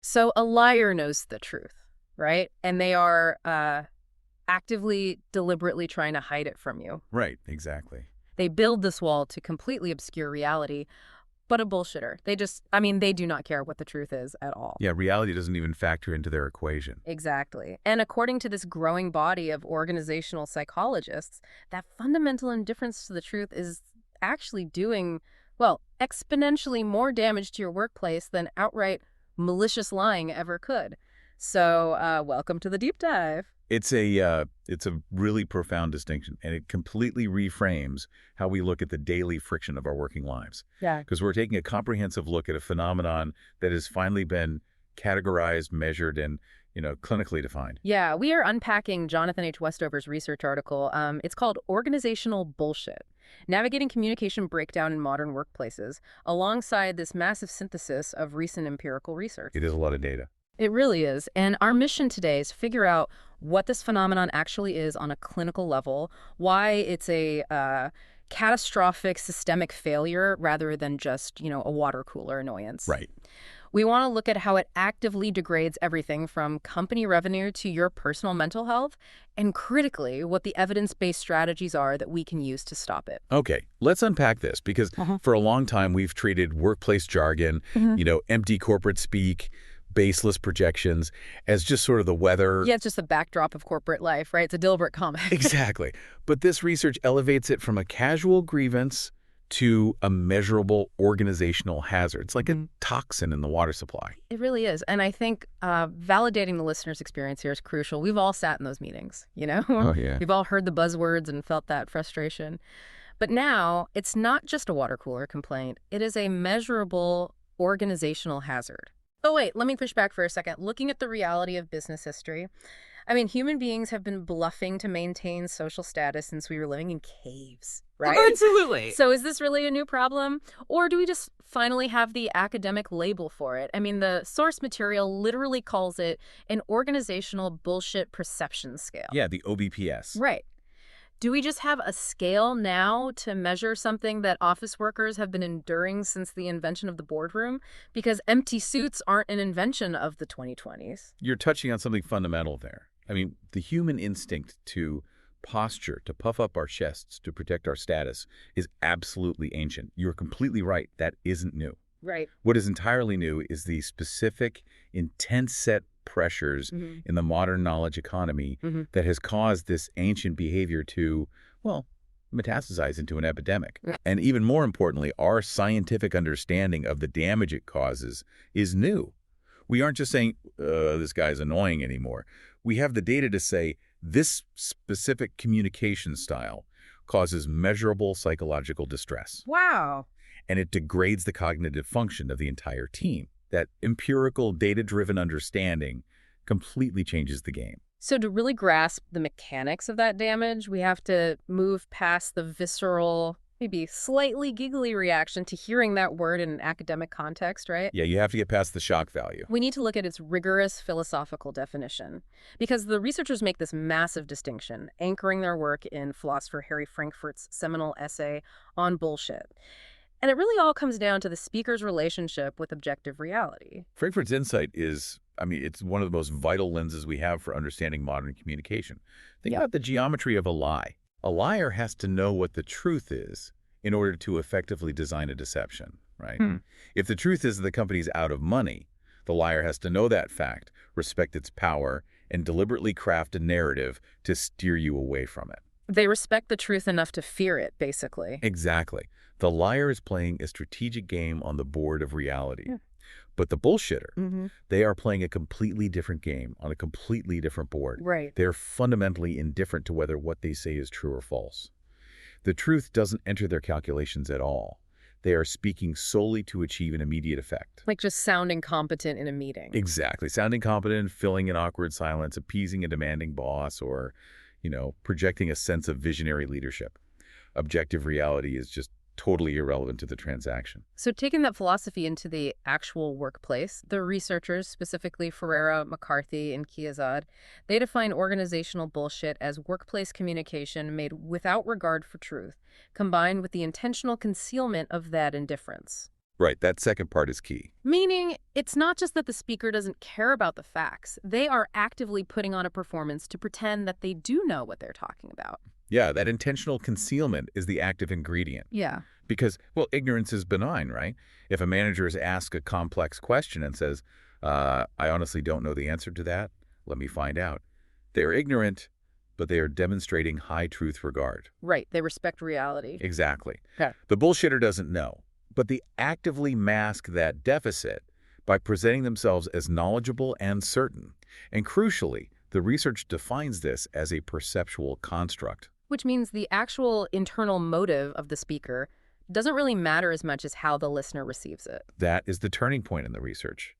So a liar knows the truth, right? And they are actively, deliberately trying to hide it from you. Right, exactly. They build this wall to completely obscure reality, but a bullshitter. They do not care what the truth is at all. Yeah, reality doesn't even factor into their equation. Exactly. And according to this growing body of organizational psychologists, that fundamental indifference to the truth is actually doing, well, exponentially more damage to your workplace than outright malicious lying ever could. So, welcome to the deep dive. It's a really profound distinction, and it completely reframes how we look at the daily friction of our working lives. Yeah. Because we're taking a comprehensive look at a phenomenon that has finally been categorized, measured, and, clinically defined. Yeah, we are unpacking Jonathan H. Westover's research article. It's called Organizational Bullshit: Navigating Communication Breakdown in Modern Workplaces, alongside this massive synthesis of recent empirical research. It is a lot of data. It really is. And our mission today is figure out what this phenomenon actually is on a clinical level, why it's a catastrophic systemic failure rather than just, a water cooler annoyance. Right. We want to look at how it actively degrades everything from company revenue to your personal mental health, and critically, what the evidence-based strategies are that we can use to stop it. Okay, let's unpack this because for a long time we've treated workplace jargon, empty corporate speak, baseless projections as just sort of the weather. Yeah, it's just the backdrop of corporate life, right? It's a Dilbert comic. Exactly. But this research elevates it from a casual grievance to a measurable organizational hazard. It's like a toxin in the water supply. It really is. And I think validating the listener's experience here is crucial. We've all sat in those meetings, Oh, yeah. We've all heard the buzzwords and felt that frustration. But now, it's not just a water cooler complaint. It is a measurable organizational hazard. Oh, wait, let me push back for a second. Looking at the reality of business history, human beings have been bluffing to maintain social status since we were living in caves, right? Absolutely. So is this really a new problem? Or do we just finally have the academic label for it? The source material literally calls it an organizational bullshit perception scale. Yeah, the OBPS. Right. Do we just have a scale now to measure something that office workers have been enduring since the invention of the boardroom? Because empty suits aren't an invention of the 2020s. You're touching on something fundamental there. The human instinct to posture, to puff up our chests, to protect our status is absolutely ancient. You're completely right. That isn't new. Right. What is entirely new is the specific, intense set pressures in the modern knowledge economy that has caused this ancient behavior to, metastasize into an epidemic. And even more importantly, our scientific understanding of the damage it causes is new. We aren't just saying, this guy's annoying anymore. We have the data to say this specific communication style causes measurable psychological distress. Wow. And it degrades the cognitive function of the entire team. That empirical, data-driven understanding completely changes the game. So to really grasp the mechanics of that damage, we have to move past the visceral, maybe slightly giggly reaction to hearing that word in an academic context, right? Yeah, you have to get past the shock value. We need to look at its rigorous philosophical definition, because the researchers make this massive distinction, anchoring their work in philosopher Harry Frankfurt's seminal essay on bullshit. And it really all comes down to the speaker's relationship with objective reality. Frankfurt's insight is, it's one of the most vital lenses we have for understanding modern communication. Think about the geometry of a lie. A liar has to know what the truth is in order to effectively design a deception, right? If the truth is that the company's out of money, the liar has to know that fact, respect its power, and deliberately craft a narrative to steer you away from it. They respect the truth enough to fear it, basically. Exactly. The liar is playing a strategic game on the board of reality. But the bullshitter, they are playing a completely different game on a completely different board. Right. They're fundamentally indifferent to whether what they say is true or false. The truth doesn't enter their calculations at all. They are speaking solely to achieve an immediate effect. Like just sounding competent in a meeting. Exactly. Sounding competent, filling an awkward silence, appeasing a demanding boss, or, projecting a sense of visionary leadership. Objective reality is just totally irrelevant to the transaction. So taking that philosophy into the actual workplace, the researchers, specifically Ferreira, McCarthy, and Kiazad, they define organizational bullshit as workplace communication made without regard for truth, combined with the intentional concealment of that indifference. Right, that second part is key. Meaning, it's not just that the speaker doesn't care about the facts. They are actively putting on a performance to pretend that they do know what they're talking about. Yeah, that intentional concealment is the active ingredient. Yeah. Because, well, ignorance is benign, right? If a manager is asked a complex question and says, I honestly don't know the answer to that, let me find out. They are ignorant, but they are demonstrating high truth regard. Right. They respect reality. Exactly. Okay. The bullshitter doesn't know, but they actively mask that deficit by presenting themselves as knowledgeable and certain. And crucially, the research defines this as a perceptual construct. Which means the actual internal motive of the speaker doesn't really matter as much as how the listener receives it. That is the turning point in the research.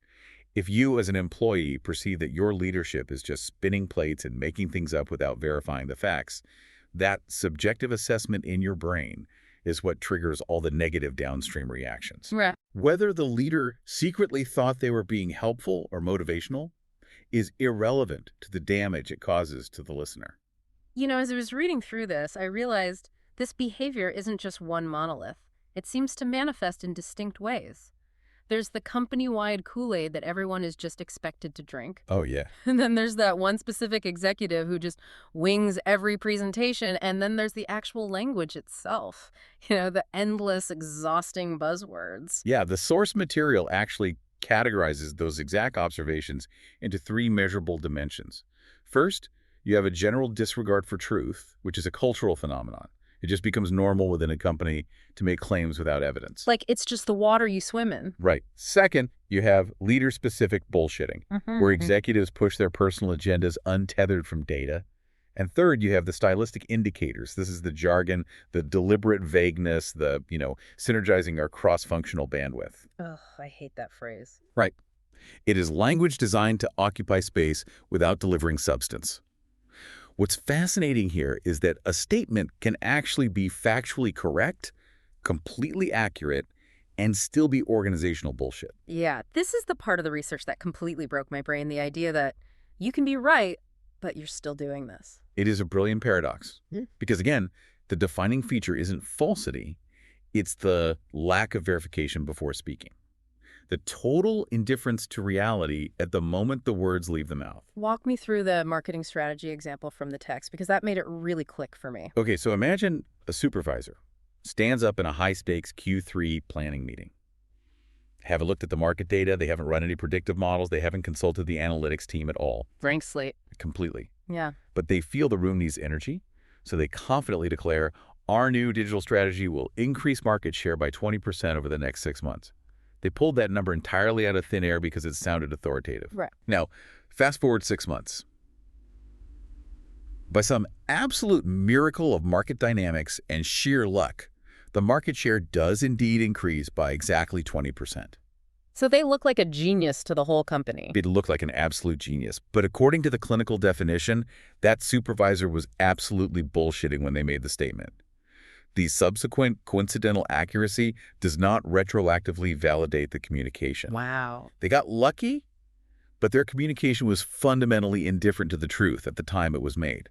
If you as an employee perceive that your leadership is just spinning plates and making things up without verifying the facts, that subjective assessment in your brain is what triggers all the negative downstream reactions. Right. Whether the leader secretly thought they were being helpful or motivational is irrelevant to the damage it causes to the listener. You know, as I was reading through this, I realized this behavior isn't just one monolith. It seems to manifest in distinct ways. There's the company-wide Kool-Aid that everyone is just expected to drink. Oh, yeah. And then there's that one specific executive who just wings every presentation. And then there's the actual language itself. You know, the endless, exhausting buzzwords. Yeah, the source material actually categorizes those exact observations into 3 measurable dimensions. First, you have a general disregard for truth, which is a cultural phenomenon. It just becomes normal within a company to make claims without evidence. Like it's just the water you swim in. Right. Second, you have leader-specific bullshitting, where executives push their personal agendas untethered from data. And third, you have the stylistic indicators. This is the jargon, the deliberate vagueness, the, synergizing our cross-functional bandwidth. Ugh, I hate that phrase. Right. It is language designed to occupy space without delivering substance. What's fascinating here is that a statement can actually be factually correct, completely accurate, and still be organizational bullshit. Yeah, this is the part of the research that completely broke my brain, the idea that you can be right, but you're still doing this. It is a brilliant paradox. Because again, the defining feature isn't falsity, it's the lack of verification before speaking. The total indifference to reality at the moment the words leave the mouth. Walk me through the marketing strategy example from the text, because that made it really click for me. Okay, so imagine a supervisor stands up in a high-stakes Q3 planning meeting. Haven't looked at the market data, they haven't run any predictive models, they haven't consulted the analytics team at all. Blank slate. Completely. Yeah. But they feel the room needs energy, so they confidently declare, our new digital strategy will increase market share by 20% over the next 6 months. They pulled that number entirely out of thin air because it sounded authoritative. Right. Now, fast forward 6 months. By some absolute miracle of market dynamics and sheer luck, the market share does indeed increase by exactly 20%. So they look like a genius to the whole company. It looked like an absolute genius. But according to the clinical definition, that supervisor was absolutely bullshitting when they made the statement. The subsequent coincidental accuracy does not retroactively validate the communication. Wow. They got lucky, but their communication was fundamentally indifferent to the truth at the time it was made.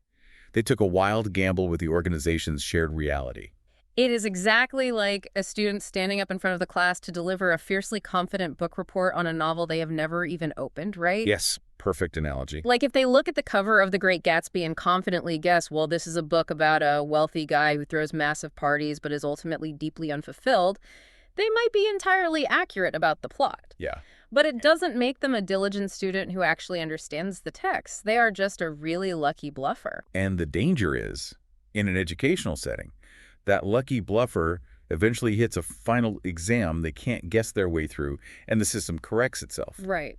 They took a wild gamble with the organization's shared reality. It is exactly like a student standing up in front of the class to deliver a fiercely confident book report on a novel they have never even opened, right? Yes, perfect analogy. Like if they look at the cover of The Great Gatsby and confidently guess, well, this is a book about a wealthy guy who throws massive parties but is ultimately deeply unfulfilled, they might be entirely accurate about the plot. Yeah. But it doesn't make them a diligent student who actually understands the text. They are just a really lucky bluffer. And the danger is, in an educational setting, that lucky bluffer eventually hits a final exam they can't guess their way through, and the system corrects itself. Right.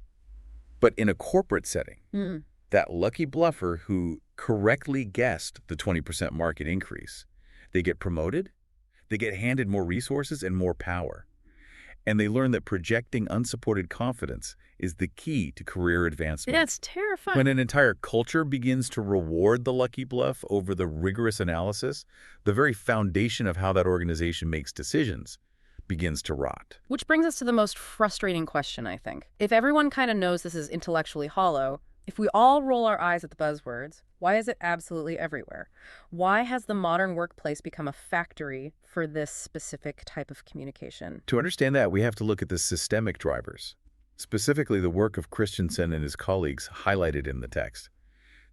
But in a corporate setting, that lucky bluffer who correctly guessed the 20% market increase, they get promoted, they get handed more resources and more power. And they learn that projecting unsupported confidence is the key to career advancement. That's terrifying. When an entire culture begins to reward the lucky bluff over the rigorous analysis, the very foundation of how that organization makes decisions begins to rot. Which brings us to the most frustrating question, I think. If everyone kind of knows this is intellectually hollow, If we all roll our eyes at the buzzwords, why is it absolutely everywhere? Why has the modern workplace become a factory for this specific type of communication? To understand that, we have to look at the systemic drivers, specifically the work of Christensen and his colleagues highlighted in the text.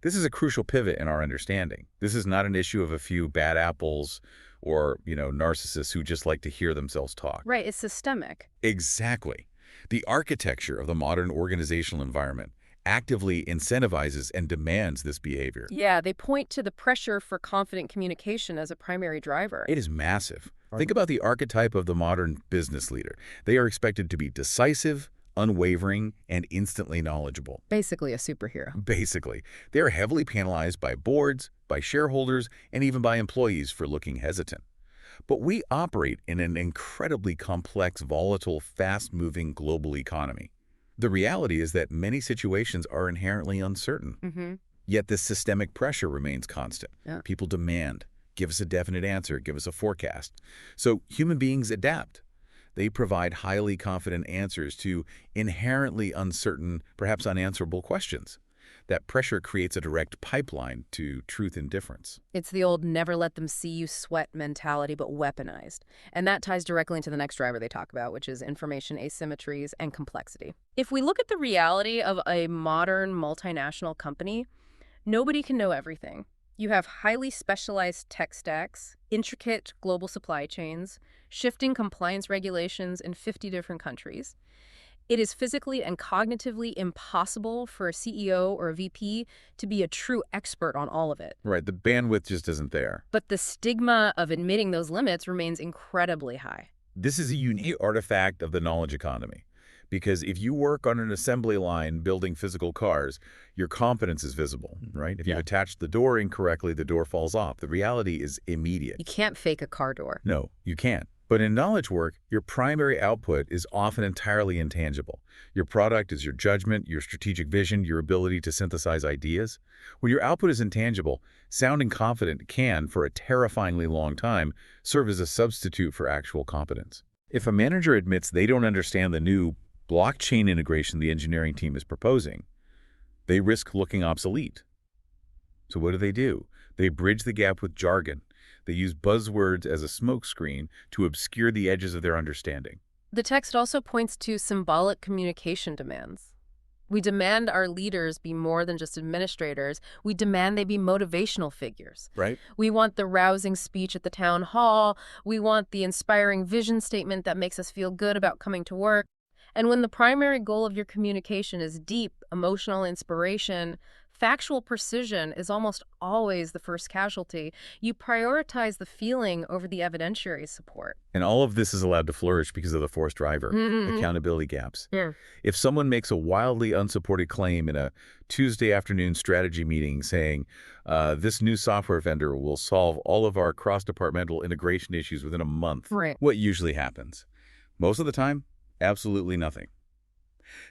This is a crucial pivot in our understanding. This is not an issue of a few bad apples or, narcissists who just like to hear themselves talk. Right, it's systemic. Exactly. The architecture of the modern organizational environment actively incentivizes and demands this behavior. Yeah, they point to the pressure for confident communication as a primary driver. It is massive. Think about the archetype of the modern business leader. They are expected to be decisive, unwavering, and instantly knowledgeable. Basically a superhero. Basically, they are heavily penalized by boards, by shareholders, and even by employees for looking hesitant. But we operate in an incredibly complex, volatile, fast-moving global economy. The reality is that many situations are inherently uncertain. Yet this systemic pressure remains constant. Yeah. People demand, give us a definite answer, give us a forecast. So human beings adapt. They provide highly confident answers to inherently uncertain, perhaps unanswerable questions. That pressure creates a direct pipeline to truth indifference. It's the old never let them see you sweat mentality, but weaponized. And that ties directly into the next driver they talk about, which is information asymmetries and complexity. If we look at the reality of a modern multinational company, nobody can know everything. You have highly specialized tech stacks, intricate global supply chains, shifting compliance regulations in 50 different countries. It is physically and cognitively impossible for a CEO or a VP to be a true expert on all of it. Right, the bandwidth just isn't there. But the stigma of admitting those limits remains incredibly high. This is a unique artifact of the knowledge economy. Because if you work on an assembly line building physical cars, your competence is visible, right? If you've attached the door incorrectly, the door falls off. The reality is immediate. You can't fake a car door. No, you can't. But in knowledge work, your primary output is often entirely intangible. Your product is your judgment, your strategic vision, your ability to synthesize ideas. When your output is intangible, sounding confident can, for a terrifyingly long time, serve as a substitute for actual competence. If a manager admits they don't understand the new blockchain integration the engineering team is proposing, they risk looking obsolete. So what do? They bridge the gap with jargon. They use buzzwords as a smokescreen to obscure the edges of their understanding. The text also points to symbolic communication demands. We demand our leaders be more than just administrators. We demand they be motivational figures. Right. We want the rousing speech at the town hall. We want the inspiring vision statement that makes us feel good about coming to work. And when the primary goal of your communication is deep, emotional inspiration, factual precision is almost always the first casualty. You prioritize the feeling over the evidentiary support. And all of this is allowed to flourish because of the force driver, accountability gaps. Yeah. If someone makes a wildly unsupported claim in a Tuesday afternoon strategy meeting saying, this new software vendor will solve all of our cross-departmental integration issues within a month, Right. what usually happens? Most of the time, absolutely nothing.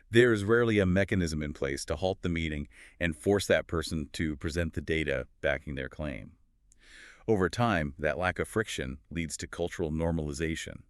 There is rarely a mechanism in place to halt the meeting and force that person to present the data backing their claim. Over time, that lack of friction leads to cultural normalization.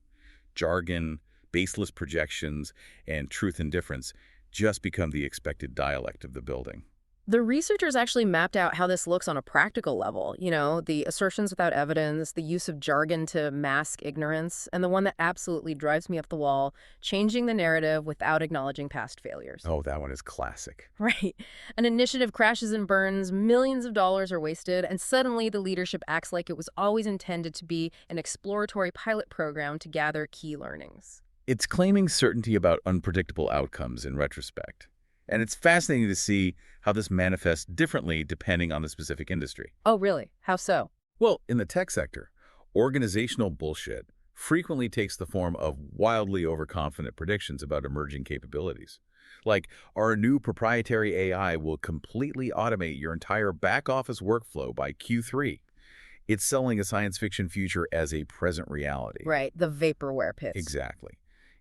Jargon, baseless projections, and truth indifference just become the expected dialect of the building. The researchers actually mapped out how this looks on a practical level. The assertions without evidence, the use of jargon to mask ignorance, and the one that absolutely drives me up the wall, changing the narrative without acknowledging past failures. Oh, that one is classic. Right. An initiative crashes and burns, millions of dollars are wasted, and suddenly the leadership acts like it was always intended to be an exploratory pilot program to gather key learnings. It's claiming certainty about unpredictable outcomes in retrospect. And it's fascinating to see how this manifests differently depending on the specific industry. Oh, really? How so? Well, in the tech sector, organizational bullshit frequently takes the form of wildly overconfident predictions about emerging capabilities. Like, our new proprietary AI will completely automate your entire back-office workflow by Q3. It's selling a science fiction future as a present reality. Right, the vaporware pits. Exactly.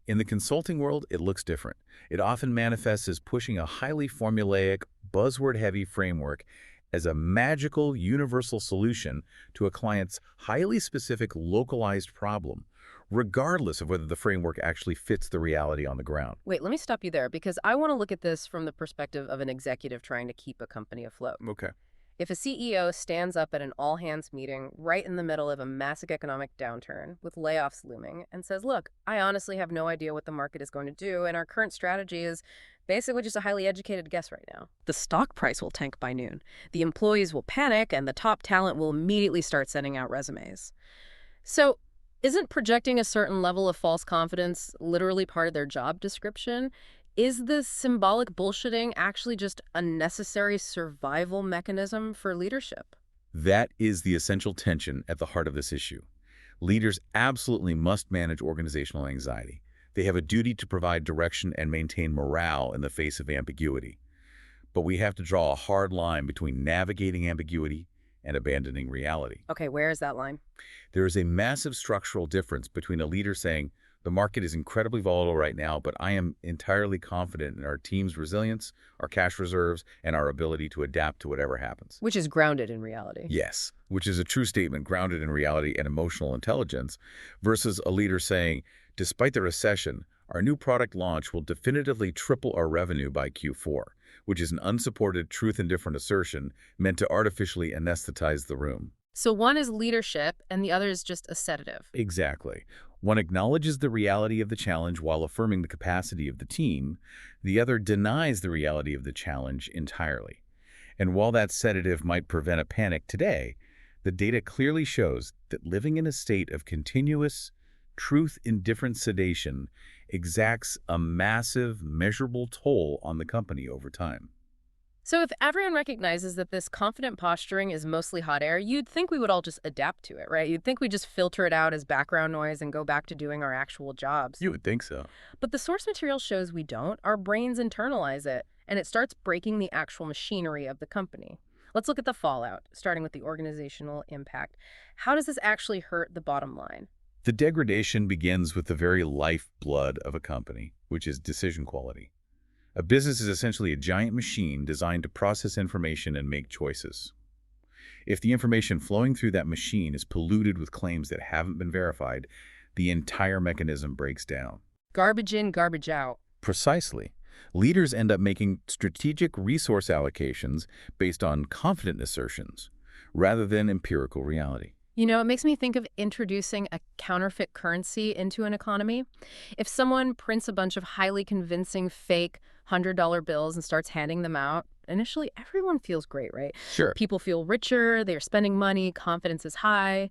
In the consulting world, it looks different. It often manifests as pushing a highly formulaic, buzzword-heavy framework as a magical, universal solution to a client's highly specific, localized problem, regardless of whether the framework actually fits the reality on the ground. Wait, let me stop you there because I want to look at this from the perspective of an executive trying to keep a company afloat. Okay. If a CEO stands up at an all-hands meeting right in the middle of a massive economic downturn with layoffs looming and says, look, I honestly have no idea what the market is going to do, and our current strategy is basically just a highly educated guess right now. The stock price will tank by noon. The employees will panic, and the top talent will immediately start sending out resumes. So, isn't projecting a certain level of false confidence literally part of their job description? Is this symbolic bullshitting actually just a necessary survival mechanism for leadership? That is the essential tension at the heart of this issue. Leaders absolutely must manage organizational anxiety. They have a duty to provide direction and maintain morale in the face of ambiguity. But we have to draw a hard line between navigating ambiguity and abandoning reality. Okay, where is that line? There is a massive structural difference between a leader saying, the market is incredibly volatile right now, but I am entirely confident in our team's resilience, our cash reserves, and our ability to adapt to whatever happens. Which is grounded in reality. Yes, which is a true statement grounded in reality and emotional intelligence, versus a leader saying, despite the recession, our new product launch will definitively triple our revenue by Q4, which is an unsupported truth-indifferent assertion meant to artificially anesthetize the room. So one is leadership and the other is just a sedative. Exactly. One acknowledges the reality of the challenge while affirming the capacity of the team. The other denies the reality of the challenge entirely. And while that sedative might prevent a panic today, the data clearly shows that living in a state of continuous, truth-indifferent sedation exacts a massive, measurable toll on the company over time. So if everyone recognizes that this confident posturing is mostly hot air, you'd think we would all just adapt to it, right? You'd think we just filter it out as background noise and go back to doing our actual jobs. You would think so. But the source material shows we don't. Our brains internalize it, and it starts breaking the actual machinery of the company. Let's look at the fallout, starting with the organizational impact. How does this actually hurt the bottom line? The degradation begins with the very lifeblood of a company, which is decision quality. A business is essentially a giant machine designed to process information and make choices. If the information flowing through that machine is polluted with claims that haven't been verified, the entire mechanism breaks down. Garbage in, garbage out. Precisely. Leaders end up making strategic resource allocations based on confident assertions rather than empirical reality. You know, it makes me think of introducing a counterfeit currency into an economy. If someone prints a bunch of highly convincing fake $100 bills and starts handing them out, initially everyone feels great, right? Sure. People feel richer, they're spending money, confidence is high.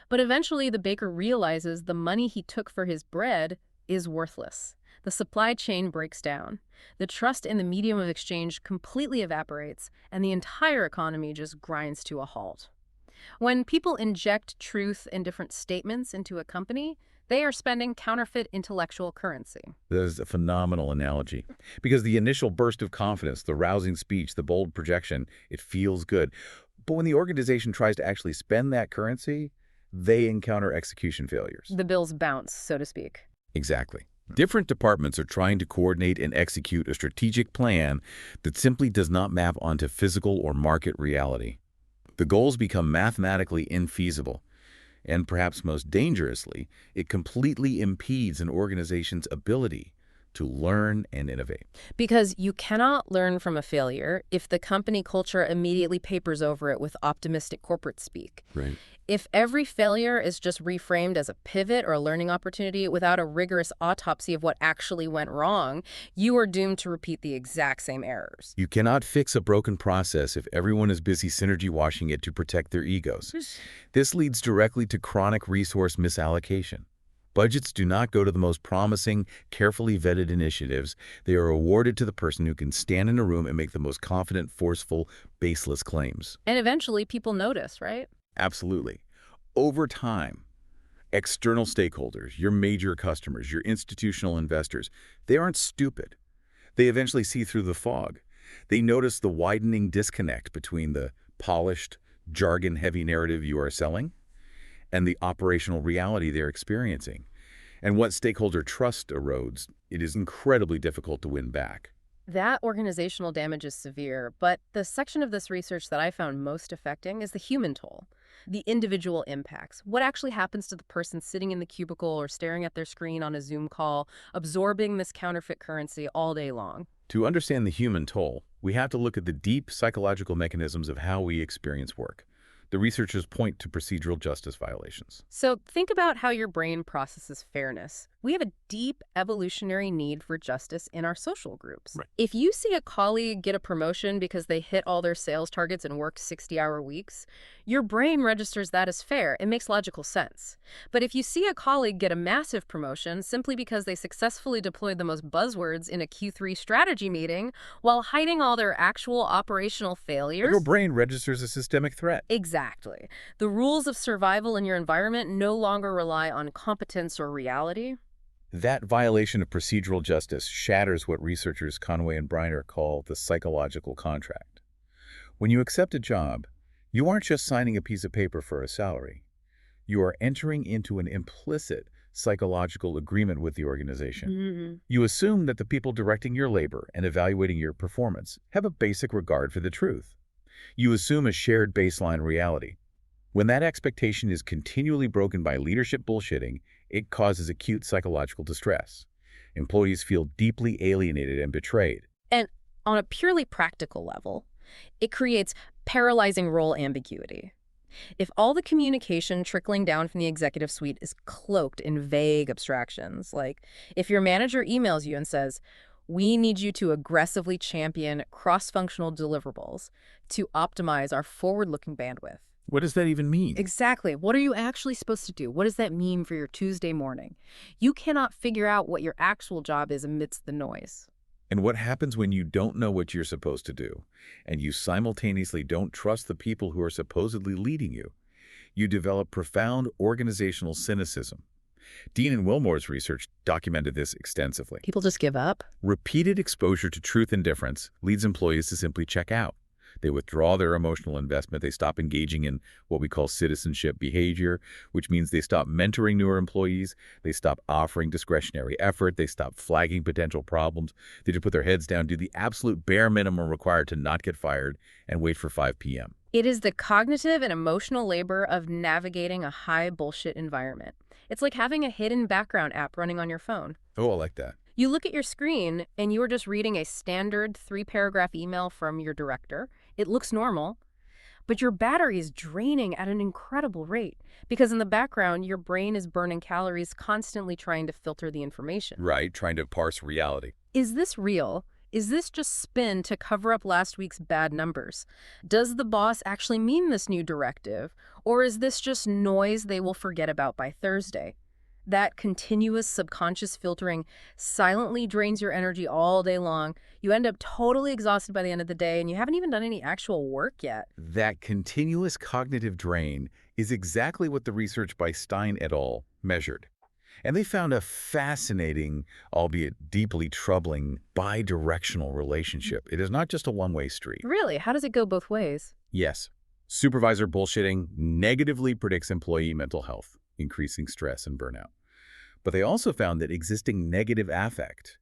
But eventually the baker realizes the money he took for his bread is worthless. The supply chain breaks down. The trust in the medium of exchange completely evaporates, and the entire economy just grinds to a halt. When people inject truth in different statements into a company, they are spending counterfeit intellectual currency. That is a phenomenal analogy. Because the initial burst of confidence, the rousing speech, the bold projection, it feels good. But when the organization tries to actually spend that currency, they encounter execution failures. The bills bounce, so to speak. Exactly. Different departments are trying to coordinate and execute a strategic plan that simply does not map onto physical or market reality. The goals become mathematically infeasible, and perhaps most dangerously, it completely impedes an organization's ability to learn and innovate. Because you cannot learn from a failure if the company culture immediately papers over it with optimistic corporate speak. Right. If every failure is just reframed as a pivot or a learning opportunity without a rigorous autopsy of what actually went wrong, you are doomed to repeat the exact same errors. You cannot fix a broken process if everyone is busy synergy washing it to protect their egos. This leads directly to chronic resource misallocation. Budgets do not go to the most promising, carefully vetted initiatives. They are awarded to the person who can stand in a room and make the most confident, forceful, baseless claims. And eventually people notice, right? Absolutely. Over time, external stakeholders, your major customers, your institutional investors, they aren't stupid. They eventually see through the fog. They notice the widening disconnect between the polished, jargon-heavy narrative you are selling and the operational reality they're experiencing. And once stakeholder trust erodes, it is incredibly difficult to win back. That organizational damage is severe, but the section of this research that I found most affecting is the human toll. The individual impacts. What actually happens to the person sitting in the cubicle or staring at their screen on a Zoom call, absorbing this counterfeit currency all day long? To understand the human toll, we have to look at the deep psychological mechanisms of how we experience work. The researchers point to procedural justice violations. So think about how your brain processes fairness. We have a deep evolutionary need for justice in our social groups. Right. If you see a colleague get a promotion because they hit all their sales targets and worked 60-hour weeks, your brain registers that as fair. It makes logical sense. But if you see a colleague get a massive promotion simply because they successfully deployed the most buzzwords in a Q3 strategy meeting while hiding all their actual operational failures... Your brain registers a systemic threat. Exactly. The rules of survival in your environment no longer rely on competence or reality. That violation of procedural justice shatters what researchers Conway and Briner call the psychological contract. When you accept a job, you aren't just signing a piece of paper for a salary. You are entering into an implicit psychological agreement with the organization. You assume that the people directing your labor and evaluating your performance have a basic regard for the truth. You assume a shared baseline reality. When that expectation is continually broken by leadership bullshitting, it causes acute psychological distress. Employees feel deeply alienated and betrayed. And on a purely practical level, it creates paralyzing role ambiguity. If all the communication trickling down from the executive suite is cloaked in vague abstractions, like if your manager emails you and says, "We need you to aggressively champion cross-functional deliverables to optimize our forward-looking bandwidth." What does that even mean? Exactly. What are you actually supposed to do? What does that mean for your Tuesday morning? You cannot figure out what your actual job is amidst the noise. And what happens when you don't know what you're supposed to do, and you simultaneously don't trust the people who are supposedly leading you? You develop profound organizational cynicism. Dean and Wilmore's research documented this extensively. People just give up? Repeated exposure to truth indifference leads employees to simply check out. They withdraw their emotional investment. They stop engaging in what we call citizenship behavior, which means they stop mentoring newer employees. They stop offering discretionary effort. They stop flagging potential problems. They just put their heads down, do the absolute bare minimum required to not get fired, and wait for 5 p.m. It is the cognitive and emotional labor of navigating a high bullshit environment. It's like having a hidden background app running on your phone. Oh, I like that. You look at your screen and you are just reading a standard 3-paragraph email from your director. It looks normal, but your battery is draining at an incredible rate because in the background, your brain is burning calories constantly trying to filter the information. Right, trying to parse reality. Is this real? Is this just spin to cover up last week's bad numbers? Does the boss actually mean this new directive? Or is this just noise they will forget about by Thursday? That continuous subconscious filtering silently drains your energy all day long. You end up totally exhausted by the end of the day, and you haven't even done any actual work yet. That continuous cognitive drain is exactly what the research by Stein et al. Measured. And they found a fascinating, albeit deeply troubling, bi-directional relationship. It is not just a one-way street. Really? How does it go both ways? Yes. Supervisor bullshitting negatively predicts employee mental health, increasing stress and burnout. But they also found that existing negative affect,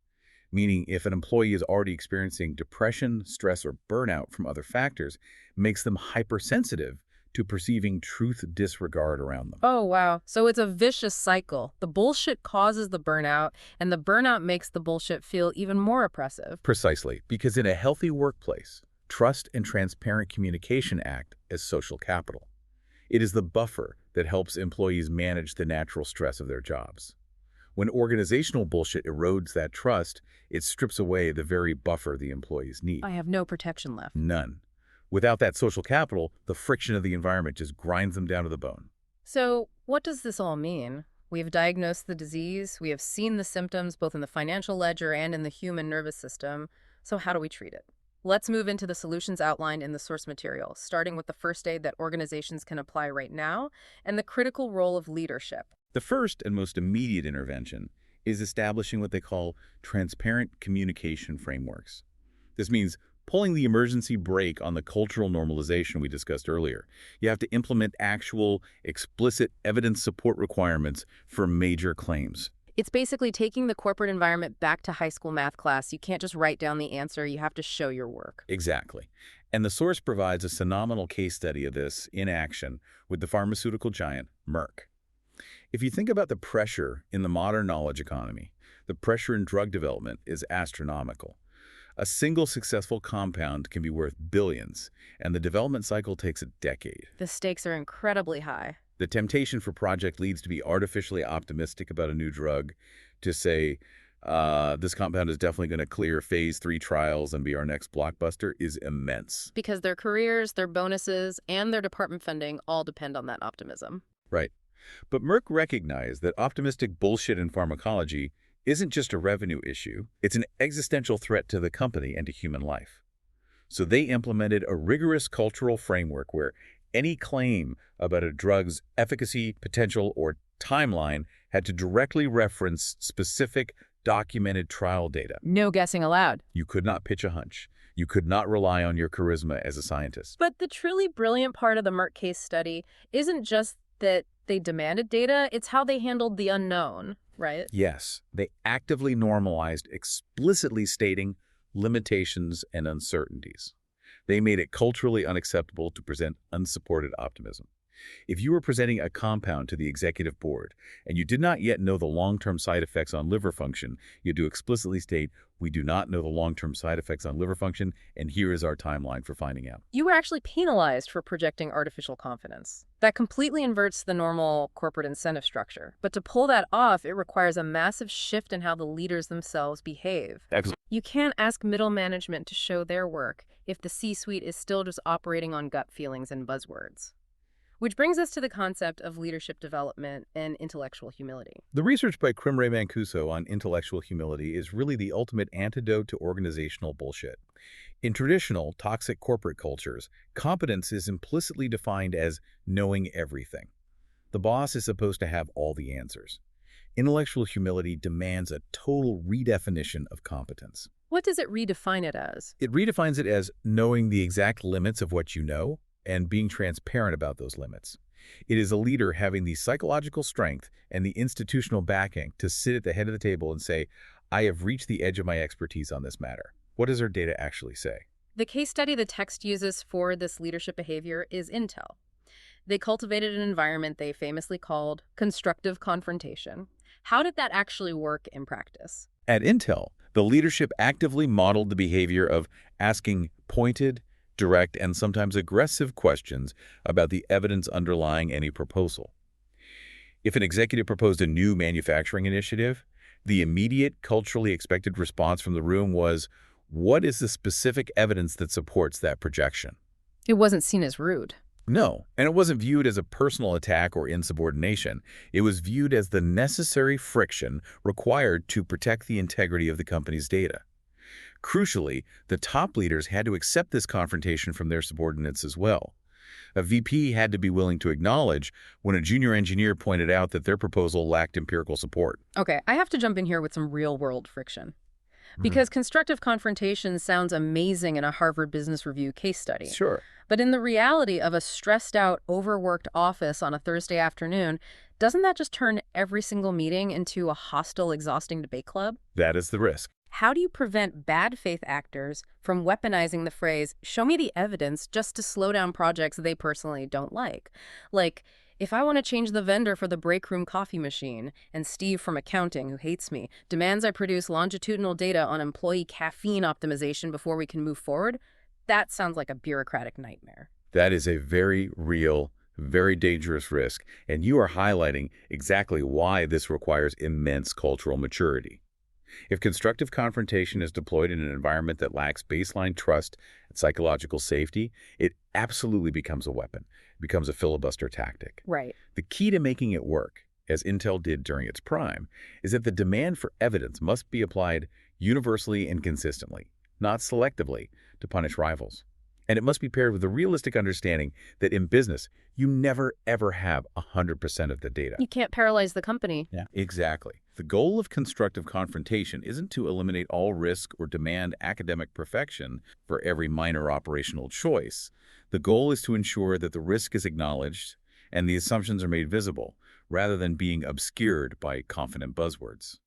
meaning if an employee is already experiencing depression, stress, or burnout from other factors, makes them hypersensitive to perceiving truth-disregard around them. Oh, wow. So it's a vicious cycle. The bullshit causes the burnout, and the burnout makes the bullshit feel even more oppressive. Precisely, because in a healthy workplace, trust and transparent communication act as social capital. It is the buffer that helps employees manage the natural stress of their jobs. When organizational bullshit erodes that trust, it strips away the very buffer the employees need. I have no protection left. None. Without that social capital, the friction of the environment just grinds them down to the bone. So what does this all mean? We've diagnosed the disease. We have seen the symptoms both in the financial ledger and in the human nervous system. So how do we treat it? Let's move into the solutions outlined in the source material, starting with the first aid that organizations can apply right now and the critical role of leadership. The first and most immediate intervention is establishing what they call transparent communication frameworks. This means pulling the emergency brake on the cultural normalization we discussed earlier. You have to implement actual, explicit evidence support requirements for major claims. It's basically taking the corporate environment back to high school math class. You can't just write down the answer. You have to show your work. Exactly. And the source provides a phenomenal case study of this in action with the pharmaceutical giant Merck. If you think about the pressure in the modern knowledge economy, the pressure in drug development is astronomical. A single successful compound can be worth billions, and the development cycle takes a decade. The stakes are incredibly high. The temptation for project leads to be artificially optimistic about a new drug, to say, this compound is definitely going to clear phase 3 trials and be our next blockbuster, is immense. Because their careers, their bonuses, and their department funding all depend on that optimism. Right. But Merck recognized that optimistic bullshit in pharmacology isn't just a revenue issue, it's an existential threat to the company and to human life. So they implemented a rigorous cultural framework where any claim about a drug's efficacy, potential, or timeline had to directly reference specific documented trial data. No guessing allowed. You could not pitch a hunch. You could not rely on your charisma as a scientist. But the truly brilliant part of the Merck case study isn't just that they demanded data, it's how they handled the unknown, right? Yes, they actively normalized explicitly stating limitations and uncertainties. They made it culturally unacceptable to present unsupported optimism. If you were presenting a compound to the executive board and you did not yet know the long-term side effects on liver function, you had to explicitly state, we do not know the long-term side effects on liver function, and here is our timeline for finding out. You were actually penalized for projecting artificial confidence. That completely inverts the normal corporate incentive structure. But to pull that off, it requires a massive shift in how the leaders themselves behave. Excellent. You can't ask middle management to show their work if the C-suite is still just operating on gut feelings and buzzwords. Which brings us to the concept of leadership development and intellectual humility. The research by Crimray Mancuso on intellectual humility is really the ultimate antidote to organizational bullshit. In traditional, toxic corporate cultures, competence is implicitly defined as knowing everything. The boss is supposed to have all the answers. Intellectual humility demands a total redefinition of competence. What does it redefine it as? It redefines it as knowing the exact limits of what you know, and being transparent about those limits. It is a leader having the psychological strength and the institutional backing to sit at the head of the table and say, I have reached the edge of my expertise on this matter. What does our data actually say? The case study the text uses for this leadership behavior is Intel. They cultivated an environment they famously called constructive confrontation. How did that actually work in practice? At Intel, the leadership actively modeled the behavior of asking pointed, direct, and sometimes aggressive questions about the evidence underlying any proposal. If an executive proposed a new manufacturing initiative, the immediate culturally expected response from the room was, what is the specific evidence that supports that projection? It wasn't seen as rude. No, and it wasn't viewed as a personal attack or insubordination. It was viewed as the necessary friction required to protect the integrity of the company's data. Crucially, the top leaders had to accept this confrontation from their subordinates as well. A VP had to be willing to acknowledge when a junior engineer pointed out that their proposal lacked empirical support. Okay, I have to jump in here with some real-world friction. Because constructive confrontation sounds amazing in a Harvard Business Review case study. Sure. But in the reality of a stressed-out, overworked office on a Thursday afternoon, doesn't that just turn every single meeting into a hostile, exhausting debate club? That is the risk. How do you prevent bad faith actors from weaponizing the phrase, show me the evidence, just to slow down projects they personally don't like? Like, if I want to change the vendor for the break room coffee machine, and Steve from accounting, who hates me, demands I produce longitudinal data on employee caffeine optimization before we can move forward, that sounds like a bureaucratic nightmare. That is a very real, very dangerous risk, and you are highlighting exactly why this requires immense cultural maturity. If constructive confrontation is deployed in an environment that lacks baseline trust and psychological safety, it absolutely becomes a weapon. It becomes a filibuster tactic. Right. The key to making it work, as Intel did during its prime, is that the demand for evidence must be applied universally and consistently, not selectively, to punish rivals. And it must be paired with a realistic understanding that in business, you never, ever have 100% of the data. You can't paralyze the company. Yeah, exactly. The goal of constructive confrontation isn't to eliminate all risk or demand academic perfection for every minor operational choice. The goal is to ensure that the risk is acknowledged and the assumptions are made visible, rather than being obscured by confident buzzwords.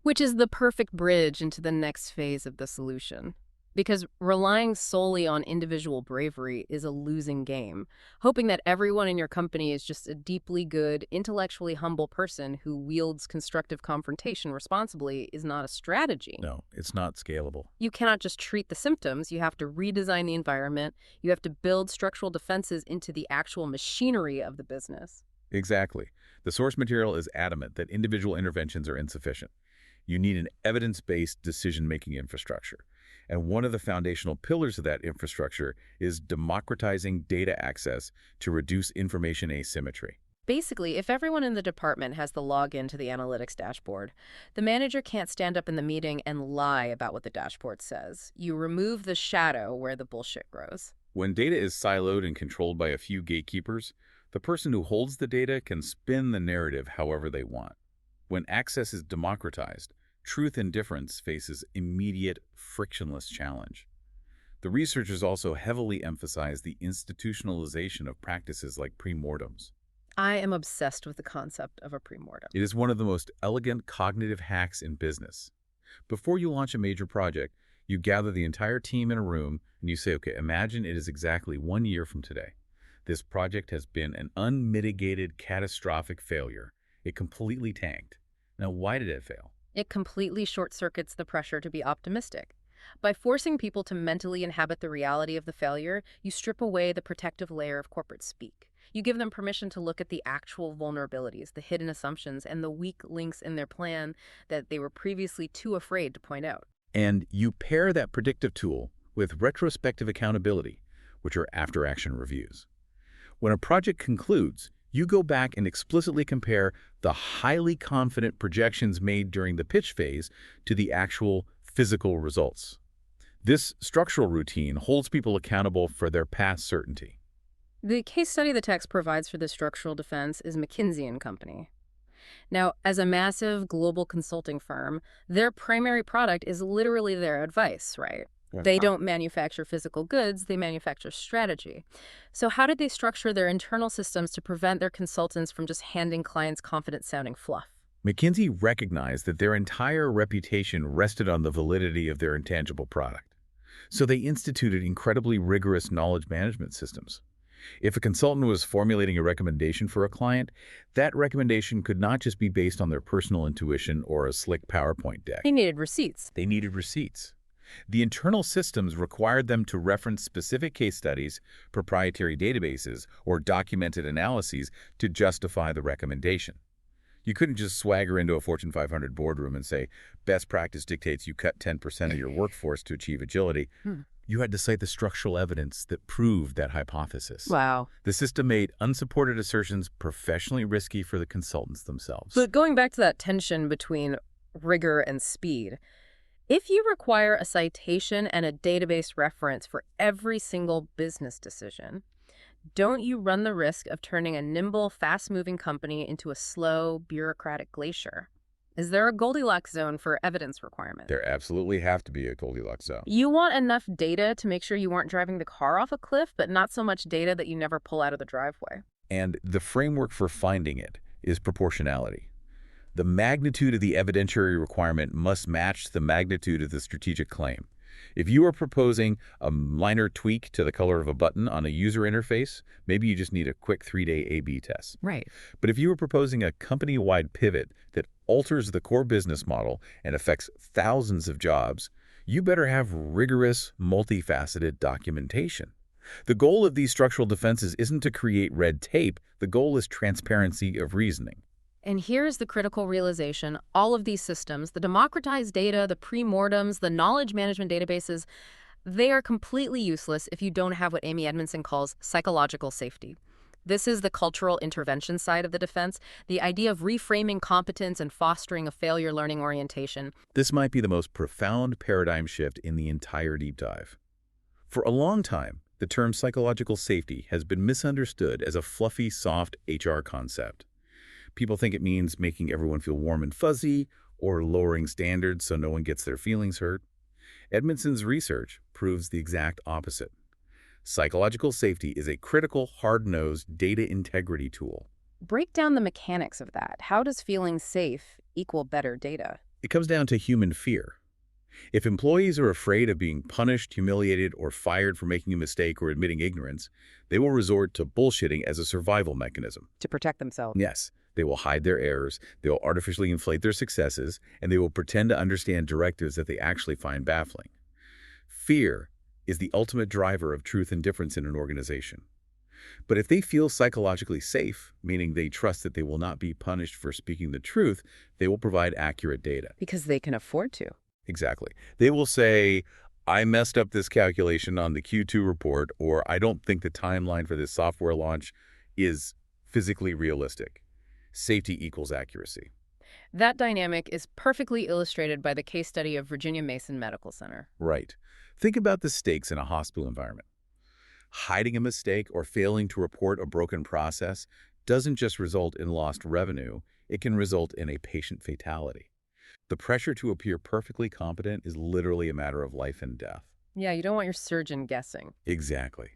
Which is the perfect bridge into the next phase of the solution. because relying solely on individual bravery is a losing game. Hoping that everyone in your company is just a deeply good, intellectually humble person who wields constructive confrontation responsibly is not a strategy. No, it's not scalable. You cannot just treat the symptoms. You have to redesign the environment. You have to build structural defenses into the actual machinery of the business. Exactly. The source material is adamant that individual interventions are insufficient. You need an evidence-based decision-making infrastructure. And one of the foundational pillars of that infrastructure is democratizing data access to reduce information asymmetry. Basically, if everyone in the department has the login to the analytics dashboard, the manager can't stand up in the meeting and lie about what the dashboard says. You remove the shadow where the bullshit grows. When data is siloed and controlled by a few gatekeepers, the person who holds the data can spin the narrative however they want. When access is democratized, truth indifference faces immediate, frictionless challenge. The researchers also heavily emphasize the institutionalization of practices like premortems. I am obsessed with the concept of a premortem. It is one of the most elegant cognitive hacks in business. Before you launch a major project, you gather the entire team in a room and you say, okay, imagine it is exactly 1 year from today. This project has been an unmitigated, catastrophic failure. It completely tanked. Now, why did it fail? It completely short-circuits the pressure to be optimistic. By forcing people to mentally inhabit the reality of the failure, you strip away the protective layer of corporate speak. You give them permission to look at the actual vulnerabilities, the hidden assumptions, and the weak links in their plan that they were previously too afraid to point out. And you pair that predictive tool with retrospective accountability, which are after-action reviews. When a project concludes, you go back and explicitly compare the highly confident projections made during the pitch phase to the actual physical results. This structural routine holds people accountable for their past certainty. The case study the text provides for this structural defense is McKinsey & Company. Now, as a massive global consulting firm, their primary product is literally their advice, right? They don't manufacture physical goods, they manufacture strategy. So how did they structure their internal systems to prevent their consultants from just handing clients confident-sounding fluff? McKinsey recognized that their entire reputation rested on the validity of their intangible product. So they instituted incredibly rigorous knowledge management systems. If a consultant was formulating a recommendation for a client, that recommendation could not just be based on their personal intuition or a slick PowerPoint deck. They needed receipts. They needed receipts. The internal systems required them to reference specific case studies, proprietary databases, or documented analyses to justify the recommendation. You couldn't just swagger into a Fortune 500 boardroom and say, best practice dictates you cut 10% of your workforce to achieve agility. You had to cite the structural evidence that proved that hypothesis. Wow. The system made unsupported assertions professionally risky for the consultants themselves. But going back to that tension between rigor and speed, if you require a citation and a database reference for every single business decision, don't you run the risk of turning a nimble, fast-moving company into a slow, bureaucratic glacier? Is there a Goldilocks zone for evidence requirements? There absolutely have to be a Goldilocks zone. You want enough data to make sure you aren't driving the car off a cliff, but not so much data that you never pull out of the driveway. And the framework for finding it is proportionality. The magnitude of the evidentiary requirement must match the magnitude of the strategic claim. If you are proposing a minor tweak to the color of a button on a user interface, maybe you just need a quick 3-day A/B test. Right. But if you are proposing a company-wide pivot that alters the core business model and affects thousands of jobs, you better have rigorous, multifaceted documentation. The goal of these structural defenses isn't to create red tape. The goal is transparency of reasoning. And here's the critical realization. All of these systems, the democratized data, the premortems, the knowledge management databases, they are completely useless if you don't have what Amy Edmondson calls psychological safety. This is the cultural intervention side of the defense, the idea of reframing competence and fostering a failure learning orientation. This might be the most profound paradigm shift in the entire deep dive. For a long time, the term psychological safety has been misunderstood as a fluffy, soft HR concept. People think it means making everyone feel warm and fuzzy or lowering standards so no one gets their feelings hurt. Edmondson's research proves the exact opposite. Psychological safety is a critical, hard-nosed data integrity tool. Break down the mechanics of that. How does feeling safe equal better data? It comes down to human fear. If employees are afraid of being punished, humiliated, or fired for making a mistake or admitting ignorance, they will resort to bullshitting as a survival mechanism. To protect themselves. Yes, they will hide their errors, they will artificially inflate their successes, and they will pretend to understand directives that they actually find baffling. Fear is the ultimate driver of truth and difference in an organization. But if they feel psychologically safe, meaning they trust that they will not be punished for speaking the truth, they will provide accurate data. Because they can afford to. Exactly. They will say, I messed up this calculation on the Q2 report, or I don't think the timeline for this software launch is physically realistic. Safety equals accuracy. That dynamic is perfectly illustrated by the case study of Virginia Mason Medical Center. Right. Think about the stakes in a hospital environment. Hiding a mistake or failing to report a broken process doesn't just result in lost revenue, it can result in a patient fatality. The pressure to appear perfectly competent is literally a matter of life and death. Yeah, you don't want your surgeon guessing. Exactly.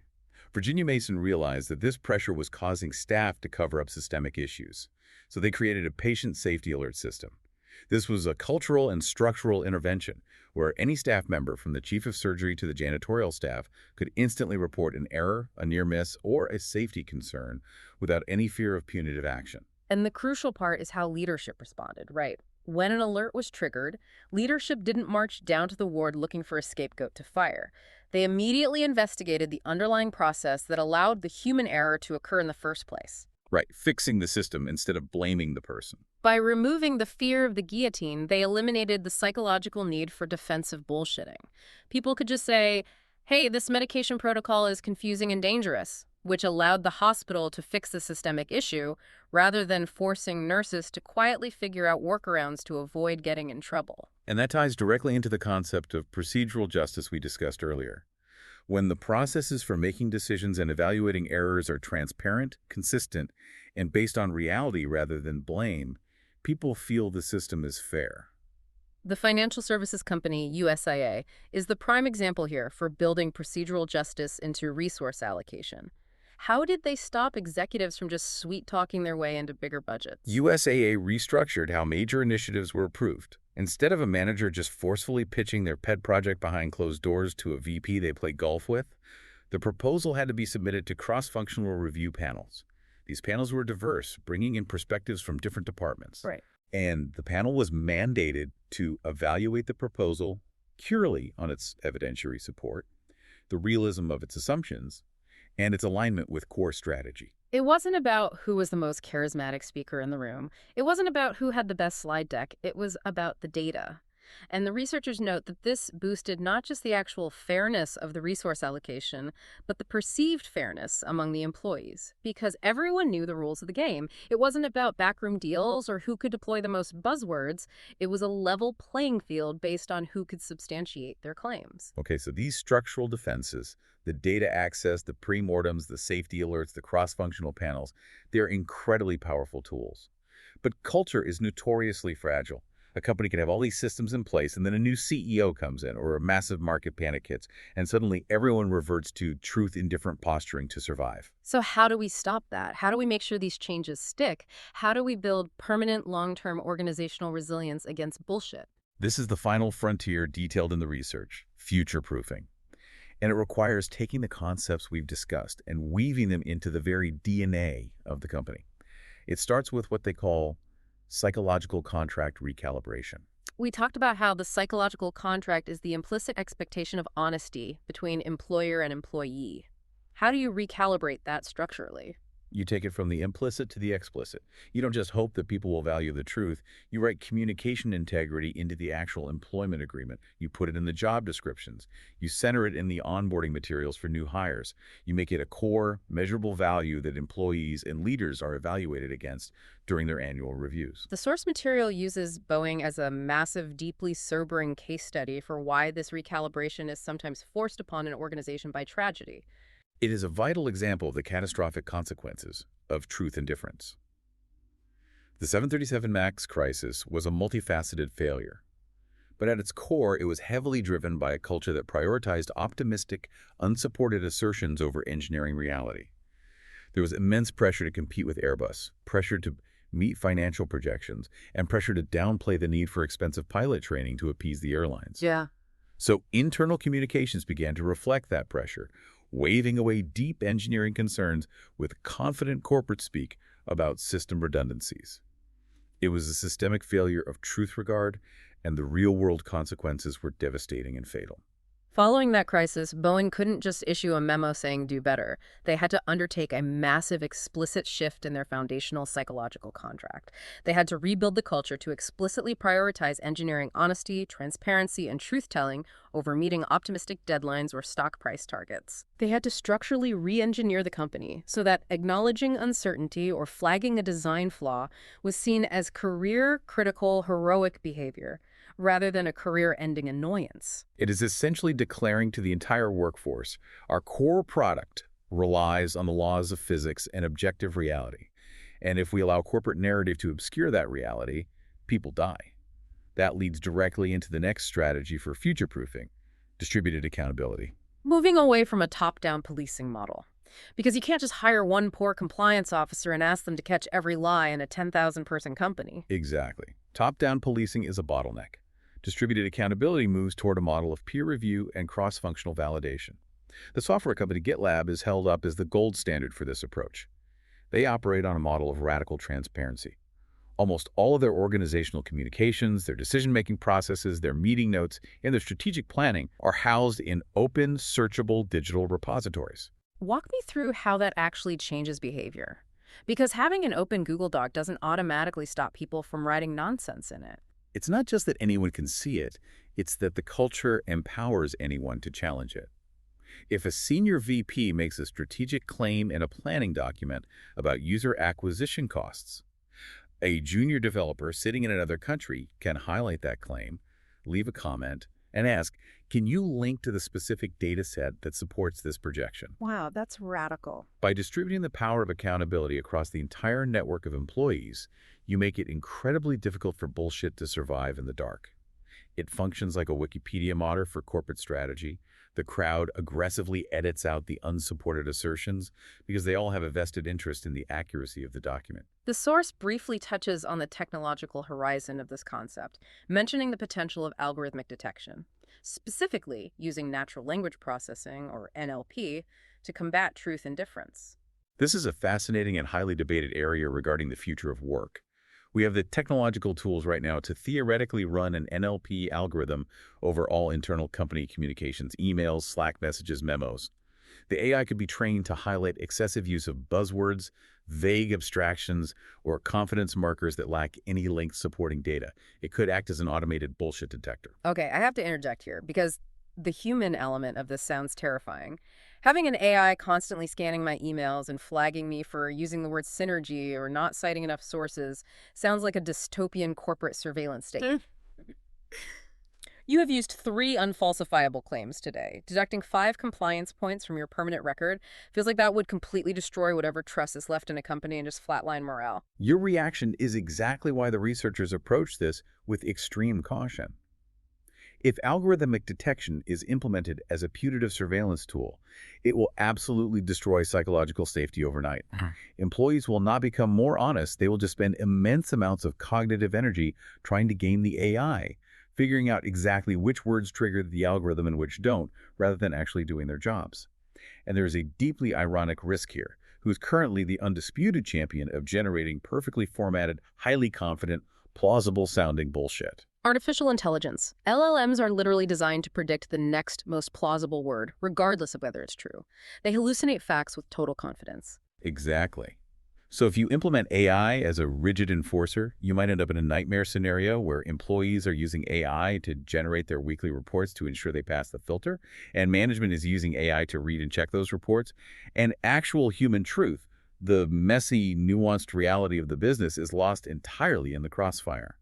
Virginia Mason realized that this pressure was causing staff to cover up systemic issues, so they created a patient safety alert system. This was a cultural and structural intervention where any staff member, from the chief of surgery to the janitorial staff, could instantly report an error, a near miss, or a safety concern without any fear of punitive action. And the crucial part is how leadership responded, right? When an alert was triggered, leadership didn't march down to the ward looking for a scapegoat to fire. They immediately investigated the underlying process that allowed the human error to occur in the first place. Right, fixing the system instead of blaming the person. By removing the fear of the guillotine, they eliminated the psychological need for defensive bullshitting. People could just say, hey, this medication protocol is confusing and dangerous, which allowed the hospital to fix the systemic issue rather than forcing nurses to quietly figure out workarounds to avoid getting in trouble. And that ties directly into the concept of procedural justice we discussed earlier. When the processes for making decisions and evaluating errors are transparent, consistent, and based on reality rather than blame, people feel the system is fair. The financial services company, USIA, is the prime example here for building procedural justice into resource allocation. How did they stop executives from just sweet-talking their way into bigger budgets? USAA restructured how major initiatives were approved. Instead of a manager just forcefully pitching their pet project behind closed doors to a VP they play golf with, the proposal had to be submitted to cross-functional review panels. These panels were diverse, bringing in perspectives from different departments. Right. And the panel was mandated to evaluate the proposal purely on its evidentiary support, the realism of its assumptions, and its alignment with core strategy. It wasn't about who was the most charismatic speaker in the room. It wasn't about who had the best slide deck. It was about the data. And the researchers note that this boosted not just the actual fairness of the resource allocation, but the perceived fairness among the employees, because everyone knew the rules of the game. It wasn't about backroom deals or who could deploy the most buzzwords. It was a level playing field based on who could substantiate their claims. Okay, so these structural defenses, the data access, the pre-mortems, the safety alerts, the cross-functional panels, they're incredibly powerful tools. But culture is notoriously fragile. A company can have all these systems in place, and then a new CEO comes in, or a massive market panic hits, and suddenly everyone reverts to truth-indifferent posturing to survive. So how do we stop that? How do we make sure these changes stick? How do we build permanent long-term organizational resilience against bullshit? This is the final frontier detailed in the research, future-proofing. And it requires taking the concepts we've discussed and weaving them into the very DNA of the company. It starts with what they call psychological contract recalibration. We talked about how the psychological contract is the implicit expectation of honesty between employer and employee. How do you recalibrate that structurally? You take it from the implicit to the explicit. You don't just hope that people will value the truth. You write communication integrity into the actual employment agreement. You put it in the job descriptions. You center it in the onboarding materials for new hires. You make it a core, measurable value that employees and leaders are evaluated against during their annual reviews. The source material uses Boeing as a massive, deeply sobering case study for why this recalibration is sometimes forced upon an organization by tragedy. It is a vital example of the catastrophic consequences of truth and difference. The 737 MAX crisis was a multifaceted failure, but at its core, it was heavily driven by a culture that prioritized optimistic, unsupported assertions over engineering reality. There was immense pressure to compete with Airbus, pressure to meet financial projections, and pressure to downplay the need for expensive pilot training to appease the airlines. Yeah. So internal communications began to reflect that pressure, waving away deep engineering concerns with confident corporate speak about system redundancies. It was a systemic failure of truth-regard, and the real-world consequences were devastating and fatal. Following that crisis, Boeing couldn't just issue a memo saying do better. They had to undertake a massive explicit shift in their foundational psychological contract. They had to rebuild the culture to explicitly prioritize engineering honesty, transparency, and truth-telling over meeting optimistic deadlines or stock price targets. They had to structurally re-engineer the company so that acknowledging uncertainty or flagging a design flaw was seen as career-critical, heroic behavior, rather than a career-ending annoyance. It is essentially declaring to the entire workforce, our core product relies on the laws of physics and objective reality. And if we allow corporate narrative to obscure that reality, people die. That leads directly into the next strategy for future-proofing, distributed accountability. Moving away from a top-down policing model. Because you can't just hire one poor compliance officer and ask them to catch every lie in a 10,000-person company. Exactly. Top-down policing is a bottleneck. Distributed accountability moves toward a model of peer review and cross-functional validation. The software company GitLab is held up as the gold standard for this approach. They operate on a model of radical transparency. Almost all of their organizational communications, their decision-making processes, their meeting notes, and their strategic planning are housed in open, searchable digital repositories. Walk me through how that actually changes behavior. Because having an open Google Doc doesn't automatically stop people from writing nonsense in it. It's not just that anyone can see it, it's that the culture empowers anyone to challenge it. If a senior VP makes a strategic claim in a planning document about user acquisition costs, a junior developer sitting in another country can highlight that claim, leave a comment, and ask, can you link to the specific data set that supports this projection? Wow, that's radical. By distributing the power of accountability across the entire network of employees, you make it incredibly difficult for bullshit to survive in the dark. It functions like a Wikipedia modder for corporate strategy. The crowd aggressively edits out the unsupported assertions because they all have a vested interest in the accuracy of the document. The source briefly touches on the technological horizon of this concept, mentioning the potential of algorithmic detection, specifically using natural language processing, or NLP, to combat truth indifference. This is a fascinating and highly debated area regarding the future of work. We have the technological tools right now to theoretically run an NLP algorithm over all internal company communications, emails, Slack messages, memos. The AI could be trained to highlight excessive use of buzzwords, vague abstractions, or confidence markers that lack any link supporting data. It could act as an automated bullshit detector. Okay, I have to interject here because the human element of this sounds terrifying. Having an AI constantly scanning my emails and flagging me for using the word synergy or not citing enough sources sounds like a dystopian corporate surveillance state. You have used 3 unfalsifiable claims today. Deducting 5 compliance points from your permanent record feels like that would completely destroy whatever trust is left in a company and just flatline morale. Your reaction is exactly why the researchers approach this with extreme caution. If algorithmic detection is implemented as a putative surveillance tool, it will absolutely destroy psychological safety overnight. Employees will not become more honest. They will just spend immense amounts of cognitive energy trying to game the AI, figuring out exactly which words trigger the algorithm and which don't, rather than actually doing their jobs. And there is a deeply ironic risk here, who is currently the undisputed champion of generating perfectly formatted, highly confident, plausible-sounding bullshit. Artificial intelligence. LLMs are literally designed to predict the next most plausible word, regardless of whether it's true. They hallucinate facts with total confidence. Exactly. So if you implement AI as a rigid enforcer, you might end up in a nightmare scenario where employees are using AI to generate their weekly reports to ensure they pass the filter, and management is using AI to read and check those reports, and actual human truth, the messy, nuanced reality of the business, is lost entirely in the crossfire.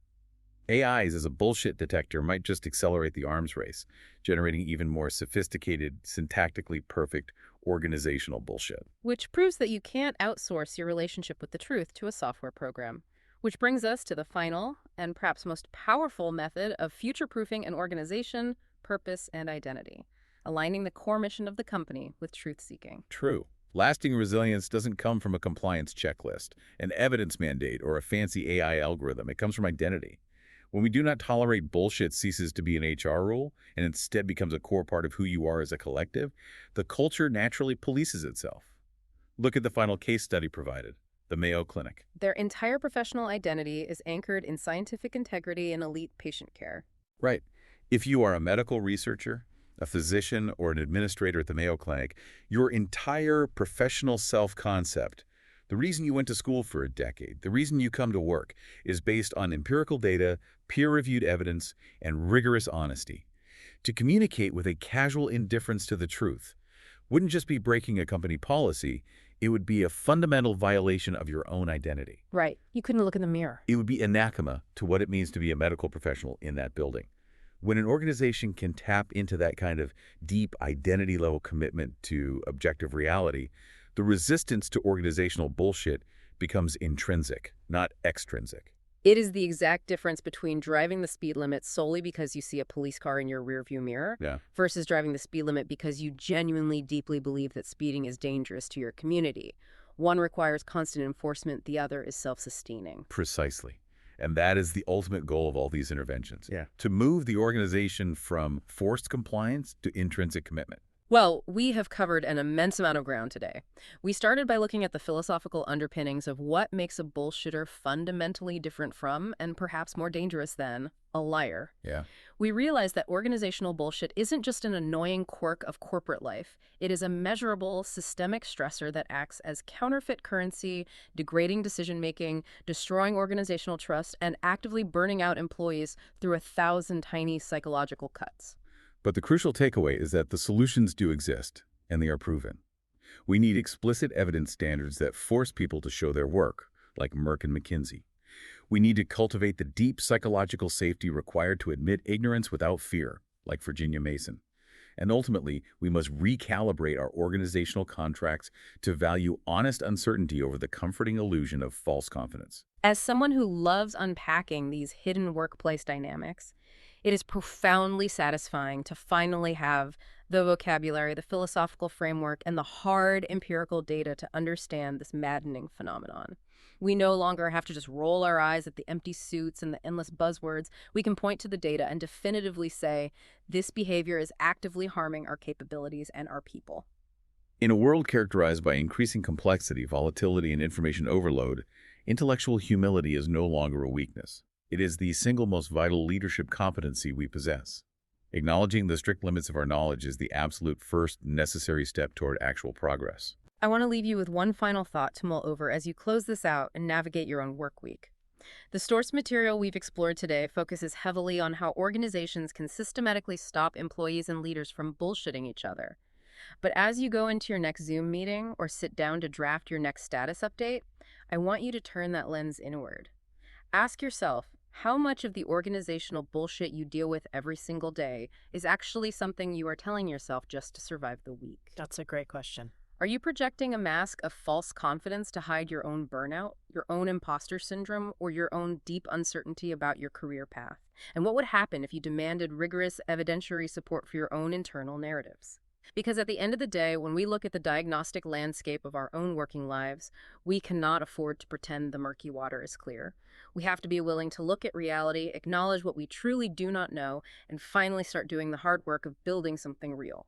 AIs as a bullshit detector might just accelerate the arms race, generating even more sophisticated, syntactically perfect, organizational bullshit. Which proves that you can't outsource your relationship with the truth to a software program. Which brings us to the final, and perhaps most powerful method of future-proofing an organization, purpose, and identity. Aligning the core mission of the company with truth-seeking. True. Lasting resilience doesn't come from a compliance checklist, an evidence mandate, or a fancy AI algorithm. It comes from identity. When we do not tolerate bullshit ceases to be an HR rule and instead becomes a core part of who you are as a collective, the culture naturally polices itself. Look at the final case study provided, the Mayo Clinic. Their entire professional identity is anchored in scientific integrity and elite patient care. Right. If you are a medical researcher, a physician, or an administrator at the Mayo Clinic, your entire professional self-concept, the reason you went to school for a decade, the reason you come to work, is based on empirical data, peer-reviewed evidence, and rigorous honesty. To communicate with a casual indifference to the truth wouldn't just be breaking a company policy, it would be a fundamental violation of your own identity. Right. You couldn't look in the mirror. It would be anathema to what it means to be a medical professional in that building. When an organization can tap into that kind of deep identity-level commitment to objective reality, the resistance to organizational bullshit becomes intrinsic, not extrinsic. It is the exact difference between driving the speed limit solely because you see a police car in your rearview mirror versus driving the speed limit because you genuinely deeply believe that speeding is dangerous to your community. One requires constant enforcement, the other is self-sustaining. Precisely. And that is the ultimate goal of all these interventions. Yeah. To move the organization from forced compliance to intrinsic commitment. Well, we have covered an immense amount of ground today. We started by looking at the philosophical underpinnings of what makes a bullshitter fundamentally different from, and perhaps more dangerous than, a liar. Yeah. We realized that organizational bullshit isn't just an annoying quirk of corporate life. It is a measurable, systemic stressor that acts as counterfeit currency, degrading decision-making, destroying organizational trust, and actively burning out employees through 1,000 tiny psychological cuts. But the crucial takeaway is that the solutions do exist, and they are proven. We need explicit evidence standards that force people to show their work, like Merck and McKinsey. We need to cultivate the deep psychological safety required to admit ignorance without fear, like Virginia Mason. And ultimately, we must recalibrate our organizational contracts to value honest uncertainty over the comforting illusion of false confidence. As someone who loves unpacking these hidden workplace dynamics, it is profoundly satisfying to finally have the vocabulary, the philosophical framework, and the hard empirical data to understand this maddening phenomenon. We no longer have to just roll our eyes at the empty suits and the endless buzzwords. We can point to the data and definitively say, this behavior is actively harming our capabilities and our people. In a world characterized by increasing complexity, volatility, and information overload, intellectual humility is no longer a weakness. It is the single most vital leadership competency we possess. Acknowledging the strict limits of our knowledge is the absolute first necessary step toward actual progress. I want to leave you with one final thought to mull over as you close this out and navigate your own work week. The source material we've explored today focuses heavily on how organizations can systematically stop employees and leaders from bullshitting each other. But as you go into your next Zoom meeting or sit down to draft your next status update, I want you to turn that lens inward. Ask yourself, how much of the organizational bullshit you deal with every single day is actually something you are telling yourself just to survive the week? That's a great question. Are you projecting a mask of false confidence to hide your own burnout, your own imposter syndrome, or your own deep uncertainty about your career path? And what would happen if you demanded rigorous evidentiary support for your own internal narratives? Because at the end of the day, when we look at the diagnostic landscape of our own working lives, we cannot afford to pretend the murky water is clear. We have to be willing to look at reality, acknowledge what we truly do not know, and finally start doing the hard work of building something real.